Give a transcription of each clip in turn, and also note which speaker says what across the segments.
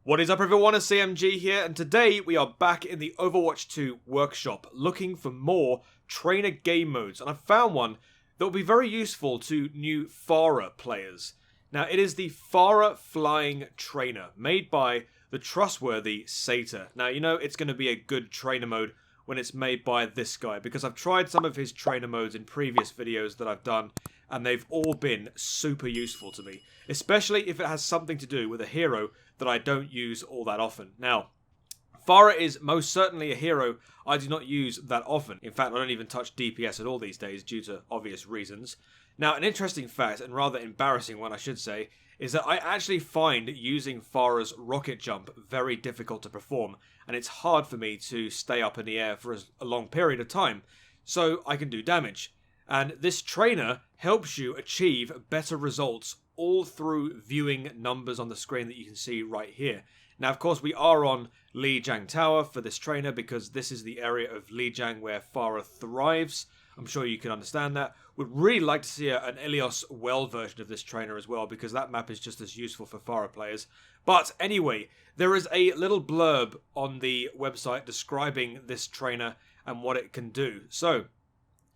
Speaker 1: What is up everyone, it's CMG here, and today we are back in the Overwatch 2 workshop looking for more trainer game modes, and I found one that will be very useful to new Pharah players. Now it is the Pharah Flying Trainer, made by the trustworthy Seita. Now you know it's going to be a good trainer mode when it's made by this guy, because I've tried some of his trainer modes in previous videos that I've done, and they've all been super useful to me, especially if it has something to do with a hero that I don't use all that often. Now, Pharah is most certainly a hero I do not use that often. In fact, I don't even touch DPS at all these days due to obvious reasons. Now, an interesting fact, and rather embarrassing one I should say, is that I actually find using Pharah's rocket jump very difficult to perform, and it's hard for me to stay up in the air for a long period of time, so I can do damage. And this trainer helps you achieve better results all through viewing numbers on the screen that you can see right here. Now, of course, we are on Lijiang Tower for this trainer because this is the area of Lijiang where Pharah thrives. I'm sure you can understand that. Would really like to see an Ilios well version of this trainer as well, because that map is just as useful for Pharah players. But anyway, there is a little blurb on the website describing this trainer and what it can do. So,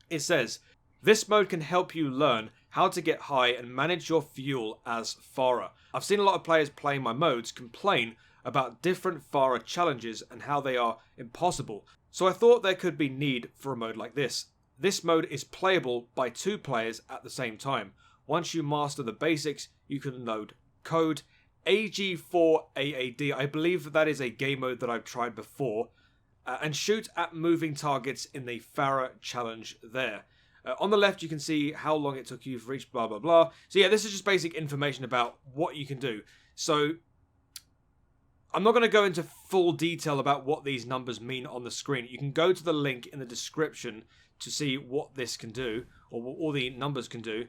Speaker 1: it says, this mode can help you learn how to get high and manage your fuel as Pharah. I've seen a lot of players playing my modes complain about different Pharah challenges and how they are impossible, so I thought there could be need for a mode like this. This mode is playable by 2 players at the same time. Once you master the basics, you can load code AG4AAD. I believe that is a game mode that I've tried before, and shoot at moving targets in the Pharah challenge there. On the left, you can see how long it took you for each blah, blah, blah. So yeah, this is just basic information about what you can do. So I'm not going to go into full detail about what these numbers mean on the screen. You can go to the link in the description to see what this can do, or what all the numbers can do.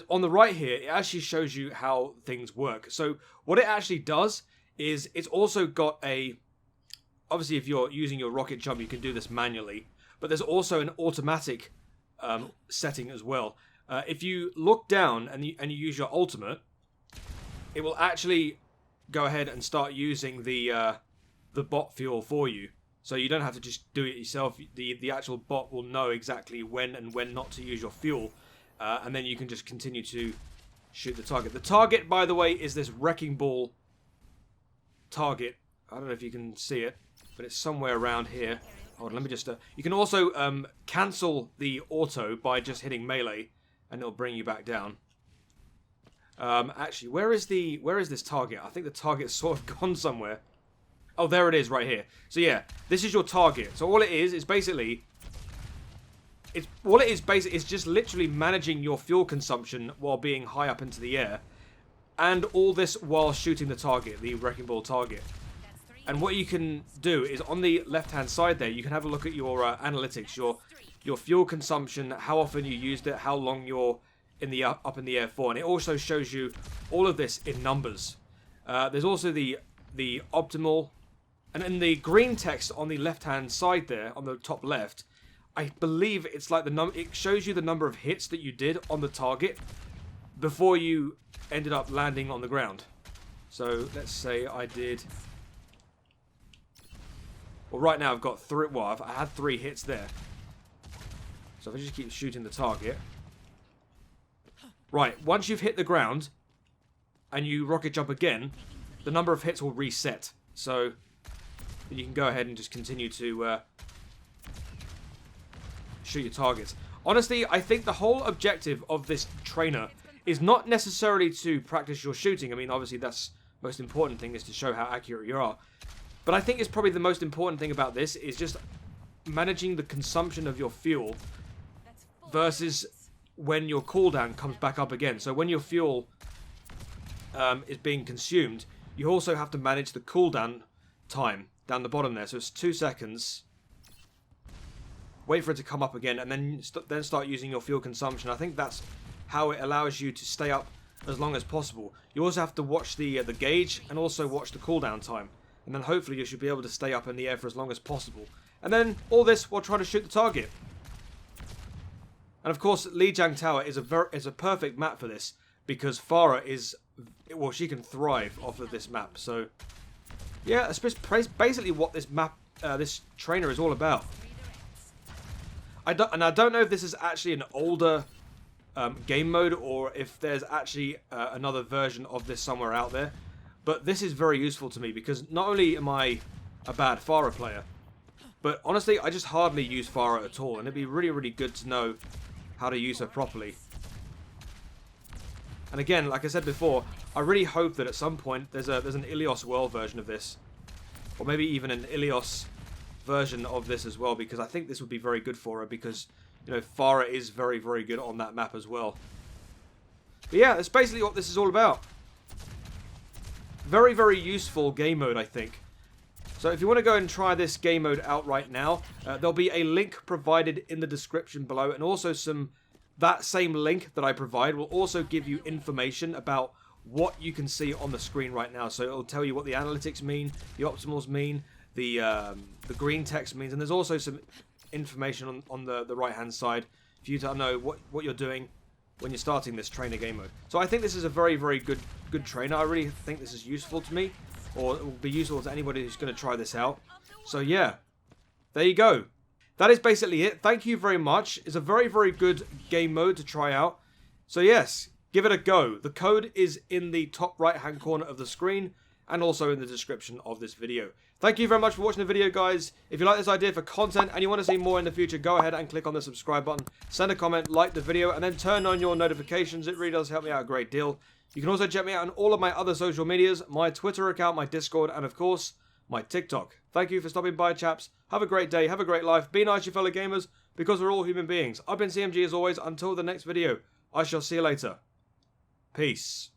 Speaker 1: On the right here, it actually shows you how things work. So what it actually does is it's also got a... Obviously, if you're using your rocket jump, you can do this manually. But there's also an automatic setting as well. If you look down and you use your ultimate, it will actually go ahead and start using the bot fuel for you. So you don't have to just do it yourself. The actual bot will know exactly when and when not to use your fuel, and then you can just continue to shoot the target. The target, by the way, is this wrecking ball target. I don't know if you can see it, but it's somewhere around here. Hold on, let me just... you can also cancel the auto by just hitting melee, and it'll bring you back down. Actually, where is this target? I think the target's sort of gone somewhere. Oh, there it is, right here. So yeah, this is your target. So all it is basically... It's just literally managing your fuel consumption while being high up into the air. And all this while shooting the target, the wrecking ball target. And what you can do is on the left-hand side there, you can have a look at your analytics, your fuel consumption, how often you used it, how long you're in the up in the air for, and it also shows you all of this in numbers. There's also the optimal, and in the green text on the left-hand side there, on the top left, I believe it's like it shows you the number of hits that you did on the target before you ended up landing on the ground. So let's say I did... Well, right now I've got 3. Well, I had 3 hits there. So if I just keep shooting the target. Right, once you've hit the ground and you rocket jump again, the number of hits will reset. So you can go ahead and just continue to shoot your targets. Honestly, I think the whole objective of this trainer is not necessarily to practice your shooting. I mean, obviously that's the most important thing, is to show how accurate you are. But I think it's probably the most important thing about this is just managing the consumption of your fuel versus when your cooldown comes back up again. So when your fuel is being consumed, you also have to manage the cooldown time down the bottom there. So it's 2 seconds. Wait for it to come up again, and then start using your fuel consumption. I think that's how it allows you to stay up as long as possible. You also have to watch the gauge and also watch the cooldown time. And then hopefully you should be able to stay up in the air for as long as possible. And then all this while trying to shoot the target. And of course, Lijiang Tower is a perfect map for this, because Pharah is... Well, she can thrive off of this map. So yeah, that's basically what this map, this trainer is all about. I don't know if this is actually an older game mode or if there's actually another version of this somewhere out there. But this is very useful to me because not only am I a bad Pharah player, but honestly, I just hardly use Pharah at all. And it'd be really, really good to know how to use her properly. And again, like I said before, I really hope that at some point there's an Ilios World version of this. Or maybe even an Ilios version of this as well, because I think this would be very good for her because, you know, Pharah is very, very good on that map as well. But yeah, that's basically what this is all about. Very, very useful game mode, I think. So if you want to go and try this game mode out right now, there'll be a link provided in the description below, and also that same link that I provide will also give you information about what you can see on the screen right now. So it'll tell you what the analytics mean, the optimals mean, the green text means, and there's also some information on the right hand side for you to know what you're doing when you're starting this trainer game mode. So I think this is a very, very good trainer. I really think this is useful to me, or it will be useful to anybody who's going to try this out. So yeah, there you go. That is basically it. Thank you very much. It's a very, very good game mode to try out. So yes, give it a go. The code is in the top right hand corner of the screen and also in the description of this video. Thank you very much for watching the video, guys. If you like this idea for content and you want to see more in the future, go ahead and click on the subscribe button, send a comment, like the video, and then turn on your notifications. It really does help me out a great deal. You can also check me out on all of my other social medias, my Twitter account, my Discord, and of course, my TikTok. Thank you for stopping by, chaps. Have a great day, have a great life, be nice to your fellow gamers, because we're all human beings. I've been CMG as always. Until the next video, I shall see you later. Peace.